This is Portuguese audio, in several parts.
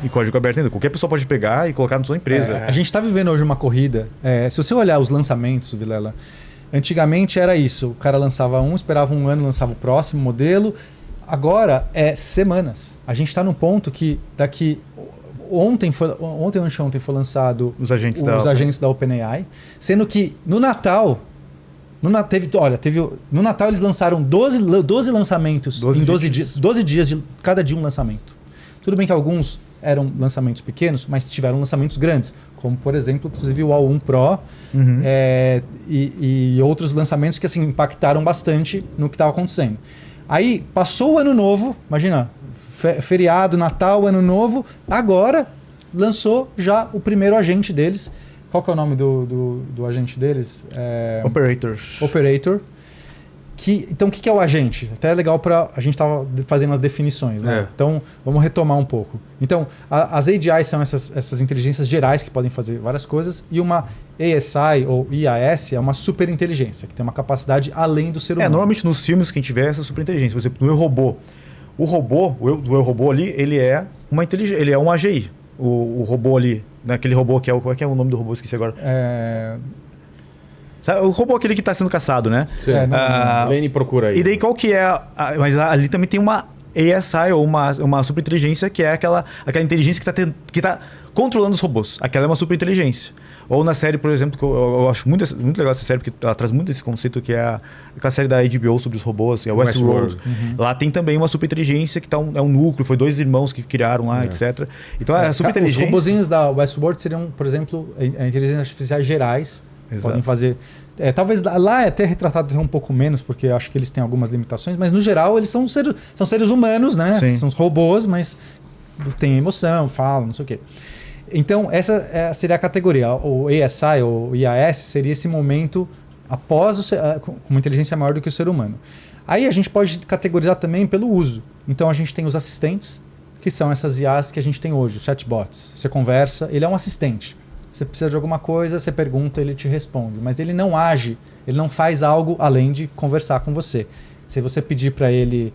E código aberto ainda. Qualquer pessoa pode pegar e colocar na sua empresa. A gente está vivendo hoje uma corrida. Se você olhar os lançamentos, Vilela, antigamente era isso. O cara lançava esperava um ano, lançava o próximo modelo. Agora é semanas. A gente está num ponto que ontem ou anteontem foi lançado Os agentes da OpenAI, sendo que no Natal no Natal eles lançaram 12 lançamentos em 12 dias de cada dia um lançamento. Tudo bem que alguns eram lançamentos pequenos, mas tiveram lançamentos grandes, como por exemplo, inclusive o A1 Pro e outros lançamentos que assim impactaram bastante no que estava acontecendo. Aí passou o Ano Novo, imagina, feriado, Natal, Ano Novo, agora lançou já o primeiro agente deles. Qual que é o nome do agente deles? Operator. Então, o que é o agente? Até é legal para... A gente estava fazendo as definições, né? Então, vamos retomar um pouco. Então, as AGIs são essas inteligências gerais que podem fazer várias coisas, e uma ASI ou IAS é uma superinteligência, que tem uma capacidade além do ser humano. Normalmente nos filmes que a gente vê essa superinteligência. Por exemplo, no Eu, Robô. O Eu, Robô ali, ele é uma inteligência, ele é um AGI. O robô ali, naquele robô que é o... Qual é que é o nome do robô? Esqueci agora. O robô aquele que está sendo caçado, né? Lene procura aí. E daí qual que é... Mas ali também tem uma ASI ou uma superinteligência que é aquela inteligência que tá controlando os robôs. Aquela é uma superinteligência. Ou na série, por exemplo, que eu acho muito legal essa série, porque ela traz muito esse conceito que é aquela série da HBO sobre os robôs, é Westworld. Lá tem também uma superinteligência que é um núcleo, foi 2 irmãos que criaram lá, etc. Então a superinteligência... Os robozinhos da Westworld seriam, por exemplo, inteligências artificiais gerais. Exato. Podem fazer... talvez lá é até retratado um pouco menos, porque eu acho que eles têm algumas limitações, mas no geral eles são seres humanos, né? Sim. São robôs, mas têm emoção, falam, não sei o quê. Então, essa seria a categoria. O ASI ou IAS seria esse momento após com uma inteligência maior do que o ser humano. Aí a gente pode categorizar também pelo uso. Então, a gente tem os assistentes, que são essas IAs que a gente tem hoje, os chatbots. Você conversa, ele é um assistente. Você precisa de alguma coisa, você pergunta, ele te responde. Mas ele não age, ele não faz algo além de conversar com você. Se você pedir para ele...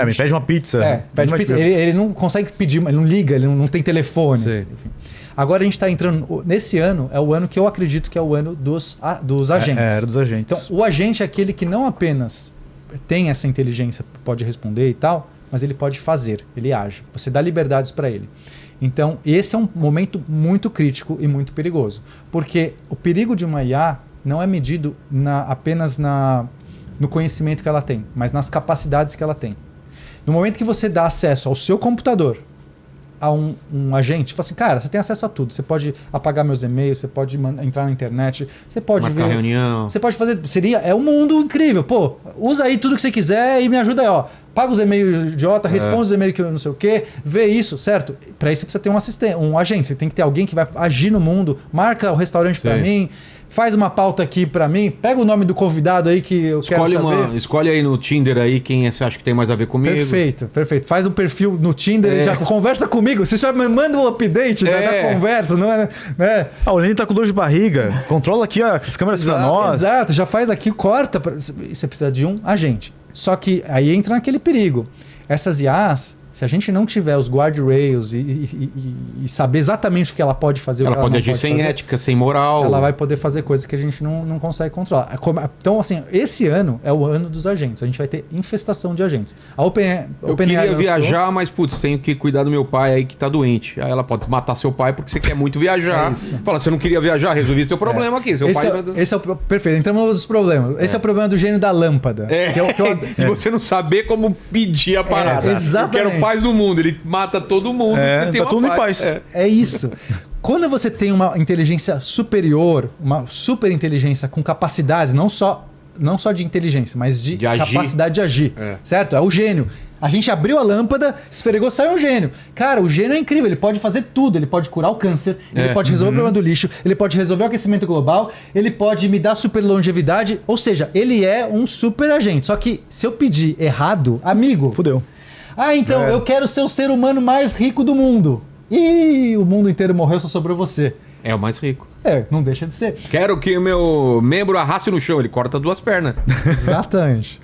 me pede uma pizza. Pede pizza. Ele não consegue pedir, ele não liga, ele não tem telefone. Enfim. Agora a gente está entrando... Nesse ano, é o ano que eu acredito que é o ano dos agentes. Dos agentes. Então, o agente é aquele que não apenas tem essa inteligência, pode responder e tal, mas ele pode fazer, ele age. Você dá liberdades para ele. Então, esse é um momento muito crítico e muito perigoso. Porque o perigo de uma IA não é medido apenas no conhecimento que ela tem, mas nas capacidades que ela tem. No momento que você dá acesso ao seu computador a um agente, fala assim, cara, você tem acesso a tudo. Você pode apagar meus e-mails, você pode entrar na internet, você pode marcar reunião. Você pode fazer... É um mundo incrível. Pô, usa aí tudo que você quiser e me ajuda aí, ó. Paga os e-mails idiota, responde os e-mails que eu não sei o quê, vê isso, certo? Para isso você precisa ter um assistente, um agente. Você tem que ter alguém que vai agir no mundo, marca o restaurante para mim, faz uma pauta aqui para mim, pega o nome do convidado aí que eu quero saber. Escolhe aí no Tinder aí quem você acha que tem mais a ver comigo. Perfeito. Faz um perfil no Tinder e já conversa comigo. Você já me manda um update da conversa, não é? O Lene tá com dor de barriga, controla aqui essas câmeras para nós. Exato, já faz aqui, corta. Você precisa de um agente. Só que aí entra naquele perigo. Essas IAs, se a gente não tiver os guardrails e saber exatamente o que ela pode fazer, ela pode agir sem ética, sem moral. Ela vai poder fazer coisas que a gente não consegue controlar. Então, assim, esse ano é o ano dos agentes. A gente vai ter infestação de agentes. Eu queria viajar, mas, tenho que cuidar do meu pai aí que tá doente. Aí ela pode matar seu pai porque você quer muito viajar. Fala, você não queria viajar, resolvi seu problema aqui. Esse é o perfeito. Entramos nos problemas. Esse é o problema do gênio da lâmpada. E você não saber como pedir a parada. Exatamente. Eu quero paz do mundo. Ele mata todo mundo. Você tem tudo em paz. É isso. Quando você tem uma inteligência superior, uma super inteligência com capacidades, não só de inteligência, mas de capacidade de agir, certo? É o gênio. A gente abriu a lâmpada, esfregou, saiu um gênio. Cara, o gênio é incrível, ele pode fazer tudo. Ele pode curar o câncer, ele pode resolver o problema do lixo, ele pode resolver o aquecimento global, ele pode me dar super longevidade. Ou seja, ele é um super agente. Só que se eu pedir errado, amigo... Fudeu. Eu quero ser o ser humano mais rico do mundo. E o mundo inteiro morreu, só sobrou você. É o mais rico. Não deixa de ser. Quero que o meu membro arraste no chão, ele corta 2 pernas. Exatamente.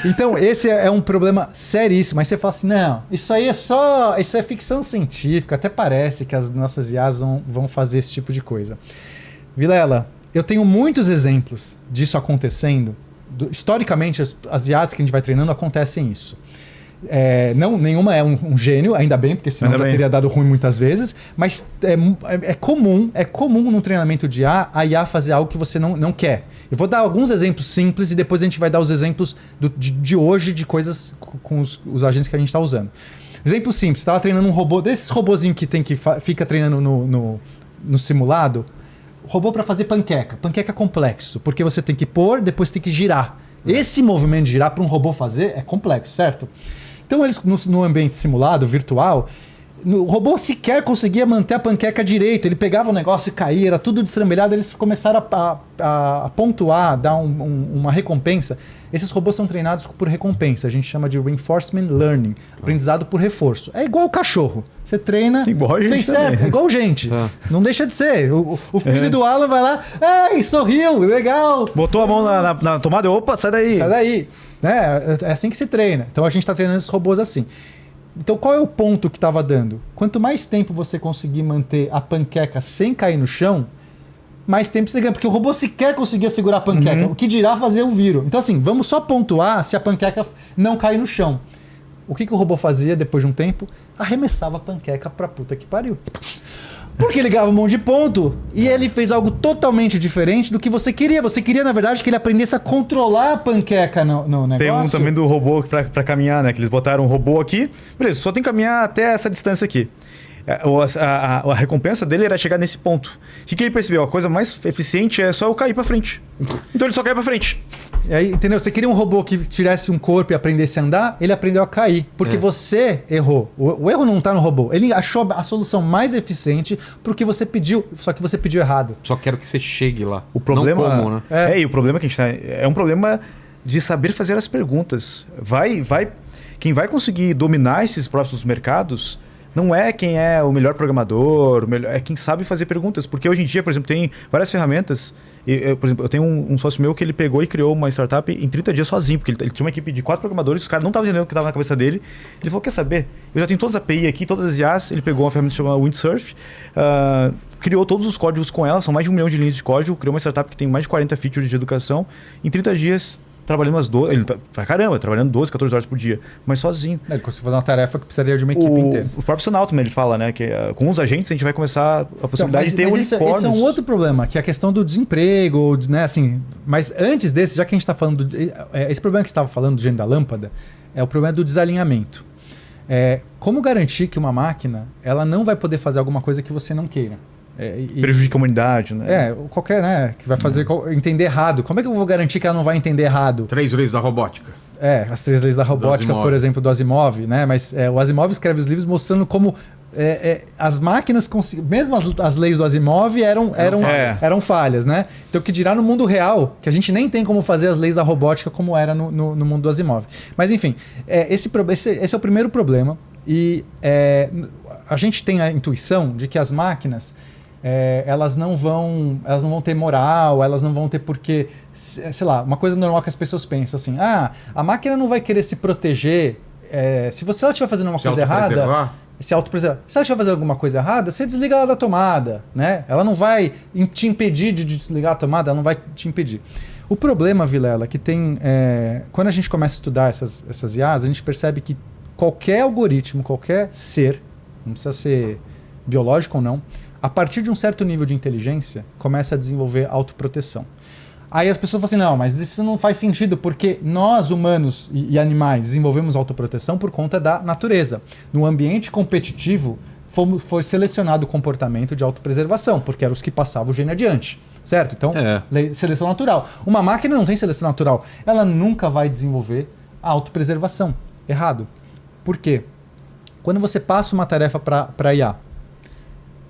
Então, esse é um problema seríssimo. Aí você fala assim, não, isso é ficção científica, até parece que as nossas IAs vão fazer esse tipo de coisa. Vilela, eu tenho muitos exemplos disso acontecendo. Historicamente, as IAs que a gente vai treinando acontecem isso. Nenhuma é um gênio, ainda bem, porque senão já teria dado ruim muitas vezes, mas é comum num treinamento de IA, a IA fazer algo que você não quer. Eu vou dar alguns exemplos simples e depois a gente vai dar os exemplos de hoje de coisas com os agentes que a gente está usando. Exemplo simples, você estava treinando um robô, desses robôzinhos que fica treinando no simulado, robô para fazer panqueca. Panqueca é complexo, porque você tem que pôr, depois tem que girar. Esse movimento de girar para um robô fazer é complexo, certo? Então eles no ambiente simulado, virtual, o robô sequer conseguia manter a panqueca direito. Ele pegava o negócio e caía, era tudo destrambelhado. Eles começaram a pontuar, dar uma recompensa. Esses robôs são treinados por recompensa. A gente chama de reinforcement learning, aprendizado por reforço. É igual o cachorro. Você treina, igual a gente fez certo, é igual gente. Não deixa de ser. O filho do Alan vai lá, sorriu, legal. Botou a mão na tomada, opa, sai daí. Sai daí. É assim que se treina. Então a gente está treinando esses robôs assim. Então qual é o ponto que estava dando? Quanto mais tempo você conseguir manter a panqueca sem cair no chão, mais tempo você ganha. Porque o robô sequer conseguia segurar a panqueca. O que dirá fazer o viro. Então assim, vamos só pontuar se a panqueca não cair no chão. O que o robô fazia depois de um tempo? Arremessava a panqueca pra puta que pariu. Porque ele ganhava um monte de ponto e ele fez algo totalmente diferente do que você queria. Você queria, na verdade, que ele aprendesse a controlar a panqueca no negócio. Tem um também do robô pra caminhar, né? Que eles botaram um robô aqui. Beleza, só tem que caminhar até essa distância aqui. A recompensa dele era chegar nesse ponto. O que ele percebeu? A coisa mais eficiente é só eu cair pra frente. Então ele só cai pra frente. E aí, entendeu? Você queria um robô que tirasse um corpo e aprendesse a andar, ele aprendeu a cair. Porque você errou. O erro não tá no robô. Ele achou a solução mais eficiente pro que você pediu, só que você pediu errado. Só quero que você chegue lá. O problema, não como, né? E o problema que a gente tá... É um problema de saber fazer as perguntas. Quem vai conseguir dominar esses próximos mercados... Não é quem é o melhor programador, é quem sabe fazer perguntas. Porque hoje em dia, por exemplo, tem várias ferramentas. Por exemplo, eu tenho um sócio meu que ele pegou e criou uma startup em 30 dias sozinho. Porque ele tinha uma equipe de 4 programadores, os caras não estavam entendendo o que estava na cabeça dele. Ele falou, quer saber? Eu já tenho todas as API aqui, todas as IAs. Ele pegou uma ferramenta chamada Windsurf. Criou todos os códigos com ela, são mais de 1 milhão de linhas de código. Criou uma startup que tem mais de 40 features de educação. Em 30 dias... Trabalhando trabalhando 12, 14 horas por dia, mas sozinho. Ele conseguiu fazer uma tarefa que precisaria de uma equipe inteira. O próprio Sonal também, ele fala, né? Que com os agentes a gente vai começar a possibilidade de ter unicórnios. Esse é um outro problema, que é a questão do desemprego, né? Assim, mas antes desse, já que a gente está falando... esse problema que você estava falando do gênio da lâmpada é o problema do desalinhamento. Como garantir que uma máquina ela não vai poder fazer alguma coisa que você não queira? Prejudica a humanidade, né? Qualquer, né? Que vai fazer entender errado. Como é que eu vou garantir que ela não vai entender errado? 3 leis da robótica. As 3 leis da robótica, por exemplo, do Asimov, né? Mas o Asimov escreve os livros mostrando como as máquinas mesmo as leis do Asimov eram falhas, né? Então, o que dirá no mundo real, que a gente nem tem como fazer as leis da robótica como era no mundo do Asimov. Mas, enfim, esse é o primeiro problema. E a gente tem a intuição de que as máquinas... elas não vão ter moral, elas não vão ter porquê, sei lá, uma coisa normal que as pessoas pensam assim, a máquina não vai querer se proteger, se ela estiver fazendo uma coisa errada, se autopreservar. Se ela estiver fazendo alguma coisa errada, você desliga ela da tomada, né? Ela não vai te impedir de desligar a tomada, ela não vai te impedir. O problema, Vilela, que tem, quando a gente começa a estudar essas IAs, a gente percebe que qualquer algoritmo, qualquer ser, não precisa ser biológico ou não, a partir de um certo nível de inteligência, começa a desenvolver autoproteção. Aí as pessoas falam assim, não, mas isso não faz sentido, porque nós, humanos e animais, desenvolvemos autoproteção por conta da natureza. No ambiente competitivo, foi selecionado o comportamento de autopreservação, porque eram os que passavam o gene adiante. Certo? Então, seleção natural. Uma máquina não tem seleção natural. Ela nunca vai desenvolver a autopreservação. Errado. Por quê? Quando você passa uma tarefa para IA,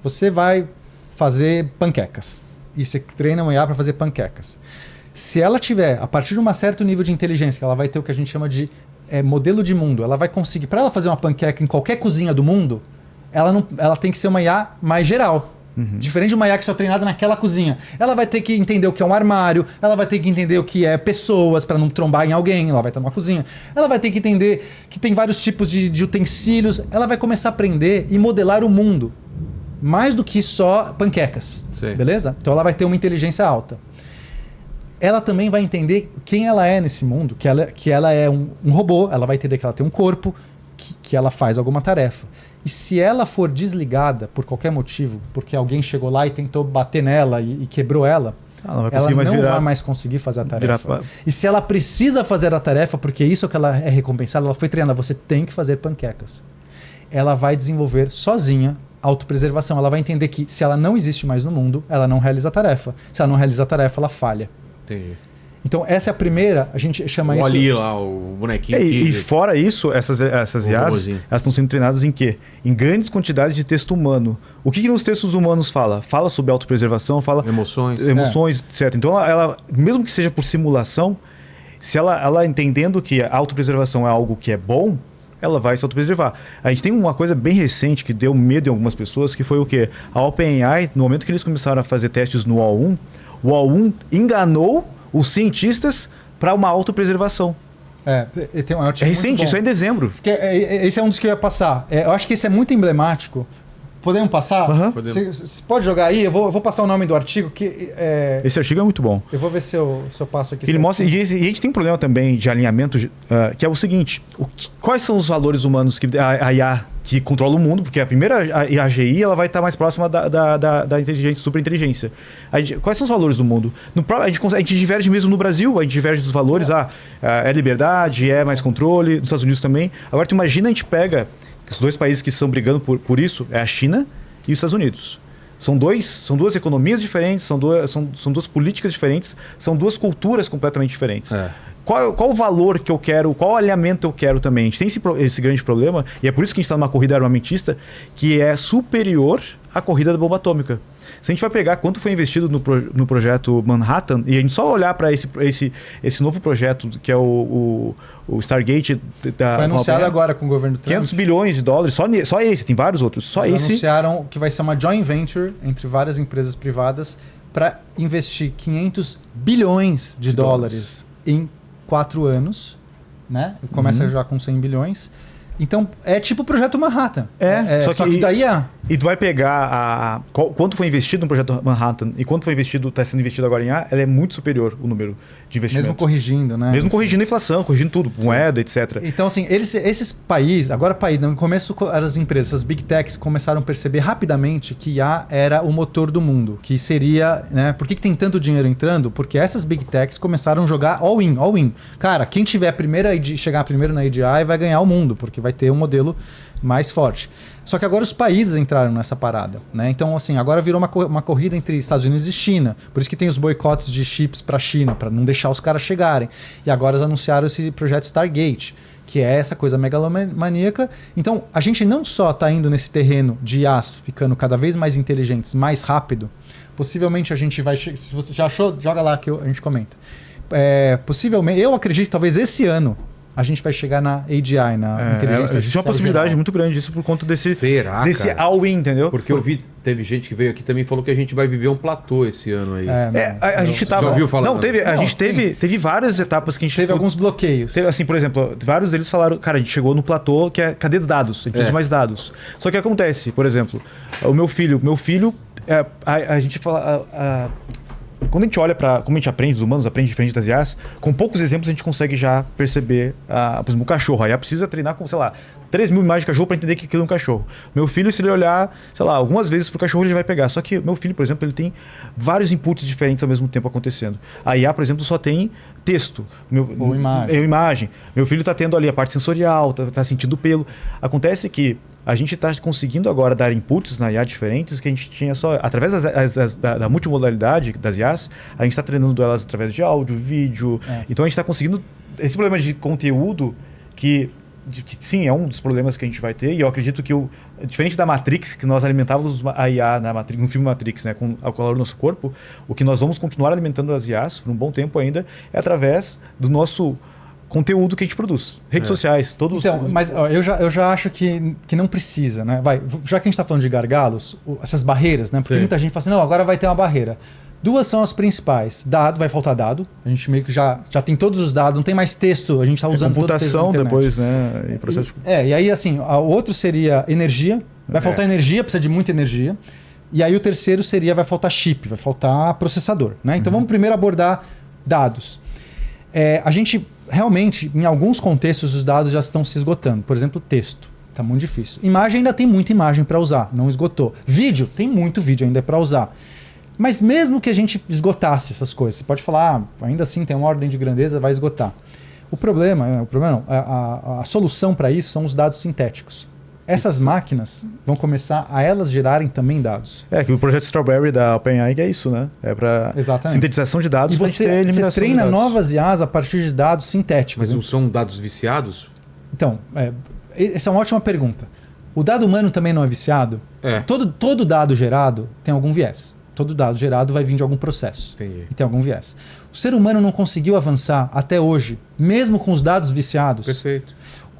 você vai fazer panquecas. E você treina uma IA para fazer panquecas. Se ela tiver, a partir de um certo nível de inteligência, ela vai ter o que a gente chama de modelo de mundo. Ela vai conseguir, para ela fazer uma panqueca em qualquer cozinha do mundo, ela tem que ser uma IA mais geral. Diferente de uma IA que só é treinada naquela cozinha. Ela vai ter que entender o que é um armário, ela vai ter que entender o que é pessoas para não trombar em alguém, ela vai estar numa cozinha. Ela vai ter que entender que tem vários tipos de utensílios. Ela vai começar a aprender e modelar o mundo. Mais do que só panquecas. Sim. Beleza? Então ela vai ter uma inteligência alta. Ela também vai entender quem ela é nesse mundo, que ela é um robô, ela vai entender que ela tem um corpo, que ela faz alguma tarefa. E se ela for desligada por qualquer motivo, porque alguém chegou lá e tentou bater nela e quebrou ela, ela não vai mais conseguir fazer a tarefa. E se ela precisa fazer a tarefa, porque isso é que ela é recompensada, ela foi treinada, você tem que fazer panquecas. Ela vai desenvolver sozinha autopreservação. Ela vai entender que se ela não existe mais no mundo, ela não realiza a tarefa. Se ela não realiza a tarefa, ela falha. Entendi. Então, essa é a primeira, a gente chama isso... Ali lá, o bonequinho. E fora isso, essas IAs, elas estão sendo treinadas em quê? Em grandes quantidades de texto humano. O que nos textos humanos fala? Fala sobre autopreservação, fala... Emoções, etc. Então, ela, mesmo que seja por simulação, se ela entendendo que a autopreservação é algo que é bom, ela vai se autopreservar. A gente tem uma coisa bem recente que deu medo em algumas pessoas, que foi o quê? A OpenAI, no momento que eles começaram a fazer testes no O1, o O1 enganou os cientistas para uma autopreservação. É recente, isso é em dezembro. Esse é um dos que eu ia passar. Eu acho que esse é muito emblemático. Podemos passar? Você pode jogar aí? Eu vou passar o nome do artigo. Esse artigo é muito bom. Eu vou ver se eu passo aqui. Ele mostra, e a gente tem um problema também de alinhamento, que é o seguinte: quais são os valores humanos que a IA que controla o mundo? Porque a primeira AGI ela vai estar mais próxima da inteligência, superinteligência. Quais são os valores do mundo? A gente diverge mesmo no Brasil, a gente diverge dos valores. É liberdade, é mais controle, nos Estados Unidos também. Agora, tu imagina, a gente pega os dois países que estão brigando por isso, é a China e os Estados Unidos. São duas economias diferentes, são duas políticas diferentes, são duas culturas completamente diferentes. Qual o valor que eu quero, qual alinhamento eu quero também? A gente tem esse grande problema, e é por isso que a gente está numa corrida armamentista que é superior à corrida da bomba atômica. Se a gente vai pegar quanto foi investido no projeto Manhattan, e a gente só olhar para esse novo projeto, que é o Stargate... Foi anunciado agora com o governo Trump. 500 bilhões de dólares, só esse, tem vários outros. Eles anunciaram que vai ser uma joint venture entre várias empresas privadas para investir 500 bilhões de dólares em 4 anos. Né? Começa já com 100 bilhões. Então, é tipo o projeto Manhattan. Só que daí E tu vai pegar quanto foi investido no projeto Manhattan e quanto está sendo investido agora em A, ela é muito superior o número de investimento. Mesmo corrigindo, né? Mesmo corrigindo a inflação, corrigindo tudo, moeda, etc. Então, assim, esses países, no começo as empresas, as Big Techs começaram a perceber rapidamente que IA era o motor do mundo, que seria, né? Por que tem tanto dinheiro entrando? Porque essas Big Techs começaram a jogar all-in. Cara, quem chegar primeiro na AGI vai ganhar o mundo, porque vai ter um modelo mais forte. Só que agora os países entraram nessa parada, né? Então, assim, agora virou uma corrida entre Estados Unidos e China. Por isso que tem os boicotes de chips para a China, para não deixar os caras chegarem. E agora eles anunciaram esse projeto Stargate, que é essa coisa megalomaníaca. Então, a gente não só está indo nesse terreno de IAs ficando cada vez mais inteligentes, mais rápido. Possivelmente a gente vai... Se você já achou, joga lá que a gente comenta. Possivelmente, eu acredito que talvez esse ano a gente vai chegar na AGI, na inteligência artificial. Existe uma possibilidade geral. muito grande disso por conta desse cara? all-in, entendeu? Porque eu vi, teve gente que veio aqui também e falou que a gente vai viver um platô esse ano aí. A gente tava... Já ouviu falar? Não, a gente teve várias etapas que a gente... Teve alguns bloqueios. Assim, por exemplo, vários deles falaram, cara, a gente chegou no platô que é cadê dados? A gente precisa de mais dados. Só que acontece, por exemplo, o meu filho, a gente fala... Quando a gente olha para como a gente aprende, os humanos aprendem diferente das IAs, com poucos exemplos a gente consegue já perceber, por exemplo, o cachorro. A IA precisa treinar com, 3 mil imagens de cachorro para entender que aquilo é um cachorro. Meu filho, se ele olhar, algumas vezes pro cachorro, ele vai pegar. Só que meu filho, por exemplo, ele tem vários inputs diferentes ao mesmo tempo acontecendo. A IA, por exemplo, só tem texto. Ou imagem. Meu filho está tendo ali a parte sensorial, tá sentindo o pelo. Acontece que a gente está conseguindo agora dar inputs na IA diferentes que a gente tinha só... Através da multimodalidade das IAs, a gente está treinando elas através de áudio, vídeo. Então a gente está conseguindo... Esse problema de conteúdo que sim, é um dos problemas que a gente vai ter. E eu acredito que, diferente da Matrix, que nós alimentávamos a IA no filme Matrix, né, com o calor do nosso corpo, o que nós vamos continuar alimentando as IAs por um bom tempo ainda é através do nosso conteúdo que a gente produz. Redes sociais, todos... Então, mas ó, eu já acho que não precisa, né? Já que a gente está falando de gargalos, essas barreiras, né? Porque muita gente fala assim, não, agora vai ter uma barreira. Duas são as principais. Dado, vai faltar dado. A gente meio que já tem todos os dados, não tem mais texto, a gente está usando computação todo o texto depois, né? E processo... e aí assim, o outro seria energia. Vai faltar energia, precisa de muita energia. E aí o terceiro seria, vai faltar chip, vai faltar processador, né? Então vamos primeiro abordar dados. A gente realmente, em alguns contextos, os dados já estão se esgotando. Por exemplo, texto. Está muito difícil. Imagem ainda tem muita imagem para usar, não esgotou. Vídeo, tem muito vídeo ainda para usar. Mas mesmo que a gente esgotasse essas coisas, você pode falar, ainda assim tem uma ordem de grandeza, vai esgotar. O problema não, a solução para isso são os dados sintéticos. Essas máquinas vão começar a elas gerarem também dados. Que o projeto Strawberry da OpenAI é isso, né? É para sintetização de dados. E você treina novas IAs a partir de dados sintéticos. Mas não são dados viciados? Então, essa é uma ótima pergunta. O dado humano também não é viciado? Todo dado gerado tem algum viés. Todo dado gerado vai vir de algum processo. Entendi. E tem algum viés. O ser humano não conseguiu avançar até hoje, mesmo com os dados viciados. Perfeito.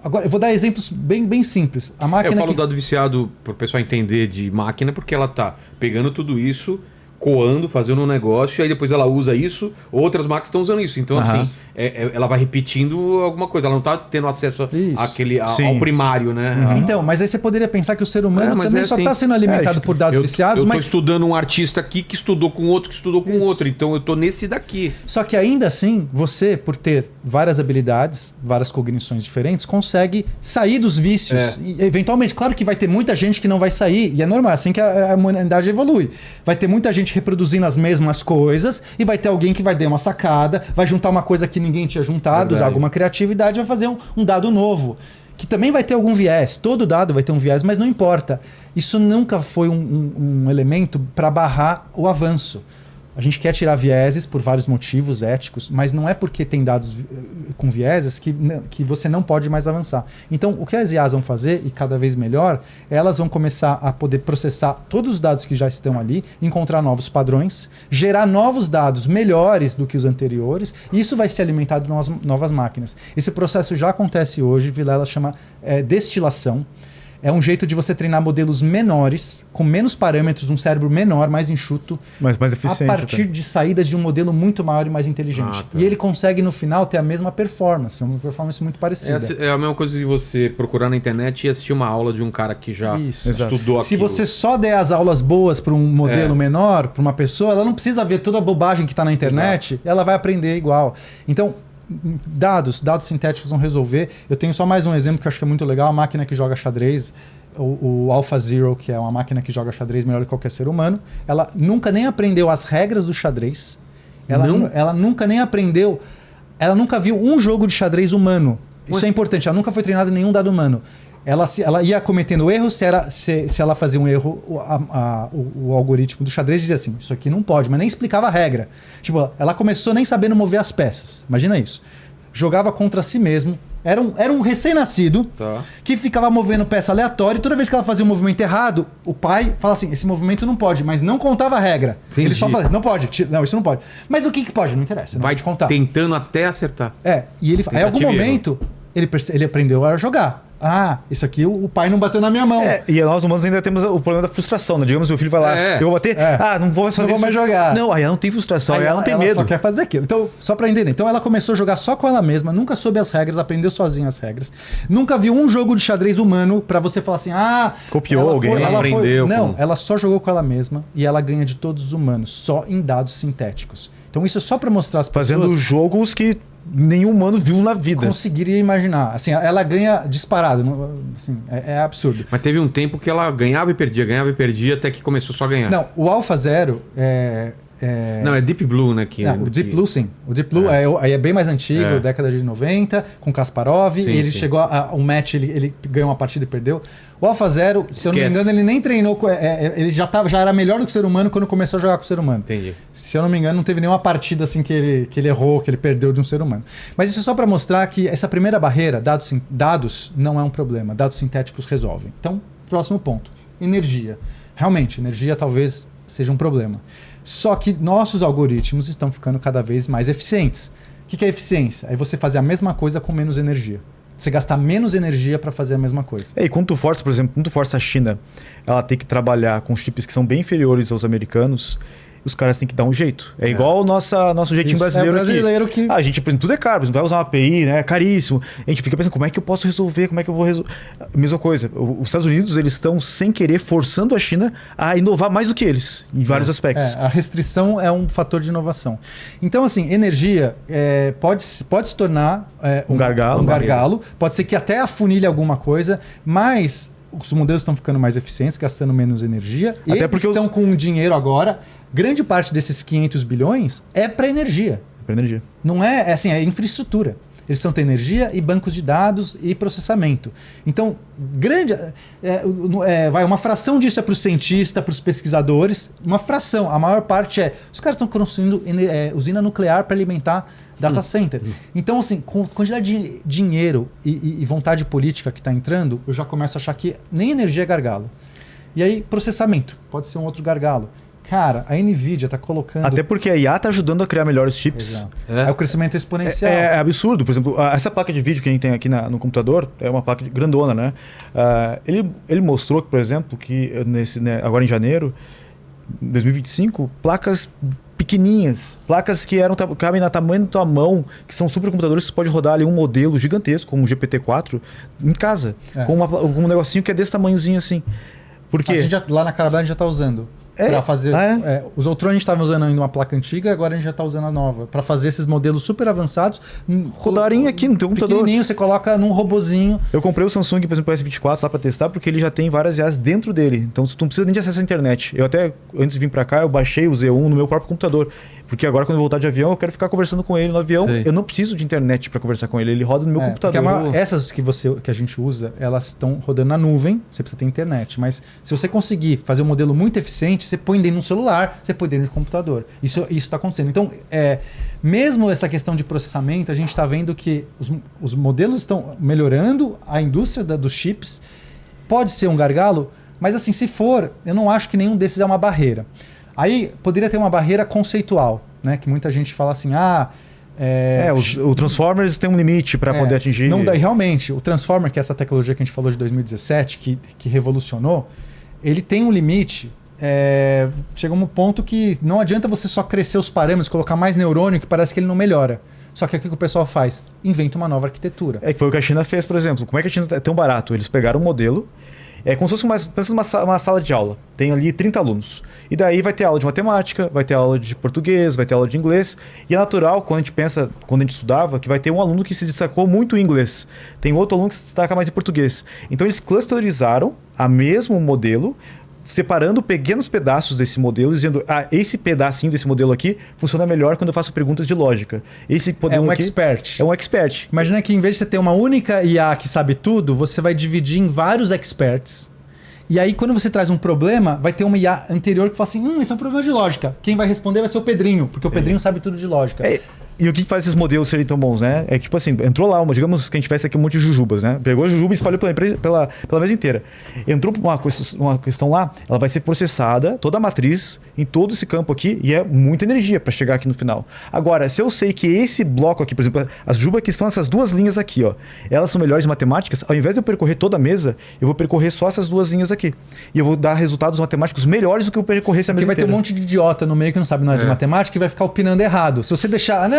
Agora, eu vou dar exemplos bem simples. A máquina eu falo dado viciado para o pessoal entender de máquina, porque ela tá pegando tudo isso, coando, fazendo um negócio, aí depois ela usa isso, outras máquinas estão usando isso. Então, assim, ela vai repetindo alguma coisa, ela não está tendo acesso ao primário, né? Então, mas aí você poderia pensar que o ser humano também só está sendo alimentado por dados viciados. Eu estou estudando um artista aqui que estudou com outro, que estudou com outro. Então, eu estou nesse daqui. Só que ainda assim, você, por ter várias habilidades, várias cognições diferentes, consegue sair dos vícios. E, eventualmente, claro que vai ter muita gente que não vai sair, e é normal, assim que a humanidade evolui. Vai ter muita gente reproduzindo as mesmas coisas e vai ter alguém que vai dar uma sacada, vai juntar uma coisa que ninguém tinha juntado, usar alguma criatividade, vai fazer um dado novo. Que também vai ter algum viés. Todo dado vai ter um viés, mas não importa. Isso nunca foi um elemento para barrar o avanço. A gente quer tirar vieses por vários motivos éticos, mas não é porque tem dados com vieses que você não pode mais avançar. Então, o que as IAs vão fazer, e cada vez melhor, elas vão começar a poder processar todos os dados que já estão ali, encontrar novos padrões, gerar novos dados melhores do que os anteriores, e isso vai ser alimentado de novas máquinas. Esse processo já acontece hoje, Vilela chama destilação. É um jeito de você treinar modelos menores, com menos parâmetros, um cérebro menor, mais enxuto, mais eficiente, a partir de saídas de um modelo muito maior e mais inteligente. E ele consegue, no final, ter a mesma performance, uma performance muito parecida. É a mesma coisa de você procurar na internet e assistir uma aula de um cara que já estudou aquilo. Se você só der as aulas boas para um modelo menor, para uma pessoa, ela não precisa ver toda a bobagem que está na internet, ela vai aprender igual. Então, dados sintéticos vão resolver. Eu tenho só mais um exemplo que eu acho que é muito legal. A máquina que joga xadrez, o AlphaZero, que é uma máquina que joga xadrez melhor que qualquer ser humano, ela nunca nem aprendeu as regras do xadrez. Ela nunca nem aprendeu. Ela nunca viu um jogo de xadrez humano. Isso é importante. Ela nunca foi treinada em nenhum dado humano. Ela ia cometendo erros, se ela fazia um erro, o algoritmo do xadrez dizia assim, isso aqui não pode, mas nem explicava a regra. Tipo, ela começou nem sabendo mover as peças. Imagina isso. Jogava contra si mesmo. Era um recém-nascido que ficava movendo peça aleatória e toda vez que ela fazia um movimento errado, o pai fala assim, esse movimento não pode, mas não contava a regra. Entendi. Ele só falava, não pode, não, isso não pode. Mas o que pode? Não interessa, não vai te contar. Tentando até acertar. E ele, em algum momento, ele aprendeu a jogar. Isso aqui o pai não bateu na minha mão. E nós humanos ainda temos o problema da frustração, né? Digamos que o filho vai lá, eu vou bater, não vou mais fazer não vou mais jogar. Não, aí ela não tem frustração, aí ela não tem medo. Ela só quer fazer aquilo. Então, só pra entender. Então ela começou a jogar só com ela mesma, nunca soube as regras, aprendeu sozinha as regras. Nunca viu um jogo de xadrez humano pra você falar assim, copiou alguém, ela aprendeu. Não, ela só jogou com ela mesma e ela ganha de todos os humanos, só em dados sintéticos. Então isso é só pra mostrar as pessoas... Fazendo jogos que nenhum humano viu na vida. Conseguiria imaginar. Assim, ela ganha disparado. Assim, é absurdo. Mas teve um tempo que ela ganhava e perdia, até que começou só a ganhar. Não, o AlphaZero Não, é Deep Blue, né? O Deep Blue, sim. O Deep Blue é bem mais antigo, década de 90, com Kasparov. Sim, ele chegou a um match, ele ganhou uma partida e perdeu. O AlphaZero, se eu não me engano, ele nem treinou. Ele já era melhor do que o ser humano quando começou a jogar com o ser humano. Entendi. Se eu não me engano, não teve nenhuma partida assim que ele errou, que ele perdeu de um ser humano. Mas isso é só para mostrar que essa primeira barreira, dados não é um problema. Dados sintéticos resolvem. Então, próximo ponto. Energia. Realmente, energia talvez seja um problema. Só que nossos algoritmos estão ficando cada vez mais eficientes. O que é eficiência? É você fazer a mesma coisa com menos energia. Você gastar menos energia para fazer a mesma coisa. E quando tu força, por exemplo, quando tu força a China, ela tem que trabalhar com chips que são bem inferiores aos americanos, os caras têm que dar um jeito. É igual o nosso jeitinho brasileiro que... A gente, por exemplo, tudo é caro, você vai usar uma API, né? É caríssimo. A gente fica pensando, como é que eu posso resolver? Como é que eu vou resolver? Mesma coisa. Os Estados Unidos, eles estão, sem querer, forçando a China a inovar mais do que eles, em vários aspectos. A restrição é um fator de inovação. Então, assim, energia pode se tornar um gargalo. Pode ser que até afunilhe alguma coisa, mas os modelos estão ficando mais eficientes, gastando menos energia. Até porque estão com dinheiro agora. Grande parte desses 500 bilhões é para energia. Não é assim, é infraestrutura. Eles precisam ter energia e bancos de dados e processamento. Então, uma fração disso é para o cientista, para os pesquisadores. Uma fração. A maior parte os caras estão construindo usina nuclear para alimentar data center. Então, assim, com quantidade de dinheiro e vontade política que está entrando, eu já começo a achar que nem energia é gargalo. E aí, processamento. Pode ser um outro gargalo. Cara, a NVIDIA está colocando... Até porque a IA está ajudando a criar melhores chips. Exato. É o crescimento exponencial. É absurdo. Por exemplo, essa placa de vídeo que a gente tem aqui no computador é uma placa grandona, né? Ele mostrou, por exemplo, que agora em janeiro, 2025, placas pequenininhas, placas que cabem na tamanho da tua mão, que são supercomputadores que você pode rodar ali um modelo gigantesco, como o GPT-4, em com um negocinho que é desse tamanhozinho assim. Porque a gente lá na Carabana a gente já está usando. Para fazer. Os Outrons a gente estava usando ainda uma placa antiga, agora a gente já está usando a nova. Para fazer esses modelos super avançados. Rodarem aqui no teu computador. Pequenininho, você coloca num robozinho. Eu comprei o Samsung, por exemplo, o S24 lá para testar, porque ele já tem várias IAs dentro dele. Então tu não precisa nem de acesso à internet. Eu até, antes de vir para cá, eu baixei o Z1 no meu próprio computador. Porque agora, quando eu voltar de avião, eu quero ficar conversando com ele no avião. Sim. Eu não preciso de internet para conversar com ele. Ele roda no meu computador. Essas que a gente usa, elas estão rodando na nuvem. Você precisa ter internet. Mas se você conseguir fazer um modelo muito eficiente, você põe dentro de um celular, você põe dentro de um computador. Isso está acontecendo. Então, mesmo essa questão de processamento, a gente está vendo que os modelos estão melhorando, a indústria dos chips pode ser um gargalo, mas assim, se for, eu não acho que nenhum desses é uma barreira. Aí poderia ter uma barreira conceitual, né? Que muita gente fala assim, o Transformers tem um limite para poder atingir. Não dá, realmente, o Transformer, que é essa tecnologia que a gente falou de 2017, que revolucionou, ele tem um limite. Chega um ponto que não adianta você só crescer os parâmetros, colocar mais neurônio, que parece que ele não melhora. Só que o que o pessoal faz? Inventa uma nova arquitetura. Que foi o que a China fez, por exemplo. Como é que a China é tão barato? Eles pegaram um modelo, como se fosse uma sala de aula. Tem ali 30 alunos. E daí vai ter aula de matemática, vai ter aula de português, vai ter aula de inglês. E é natural, quando a gente estudava, que vai ter um aluno que se destacou muito em inglês. Tem outro aluno que se destaca mais em português. Então eles clusterizaram a mesmo modelo, separando pequenos pedaços desse modelo, dizendo, esse pedacinho desse modelo aqui funciona melhor quando eu faço perguntas de lógica. Esse modelo expert. É um expert. Imagina que em vez de você ter uma única IA que sabe tudo, você vai dividir em vários experts. E aí, quando você traz um problema, vai ter uma IA anterior que fala assim, esse é um problema de lógica. Quem vai responder vai ser o Pedrinho, porque o Pedrinho sabe tudo de lógica. E o que faz esses modelos serem tão bons, né? É que, tipo assim, entrou lá, digamos que a gente tivesse aqui um monte de jujubas, né? Pegou a jujuba e espalhou pela mesa inteira. Entrou uma questão lá, ela vai ser processada, toda a matriz, em todo esse campo aqui, e é muita energia para chegar aqui no final. Agora, se eu sei que esse bloco aqui, por exemplo, as jujubas que estão essas duas linhas aqui, ó, elas são melhores em matemáticas, ao invés de eu percorrer toda a mesa, eu vou percorrer só essas duas linhas aqui. E eu vou dar resultados matemáticos melhores do que eu percorresse a mesa inteira. Porque vai ter um monte de idiota no meio que não sabe nada de matemática e vai ficar opinando errado. Se você deixar,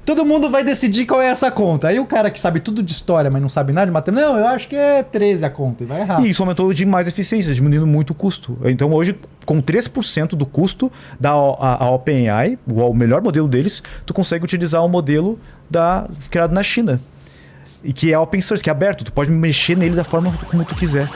todo mundo vai decidir qual é essa conta. Aí o cara que sabe tudo de história, mas não sabe nada de matemática, eu acho que é 13 a conta, e vai errar. E isso aumentou demais a eficiência, diminuindo muito o custo. Então hoje, com 3% do custo da OpenAI, o melhor modelo deles, tu consegue utilizar um modelo criado na China. E que é open source, que é aberto. Tu pode mexer nele da forma como tu quiser.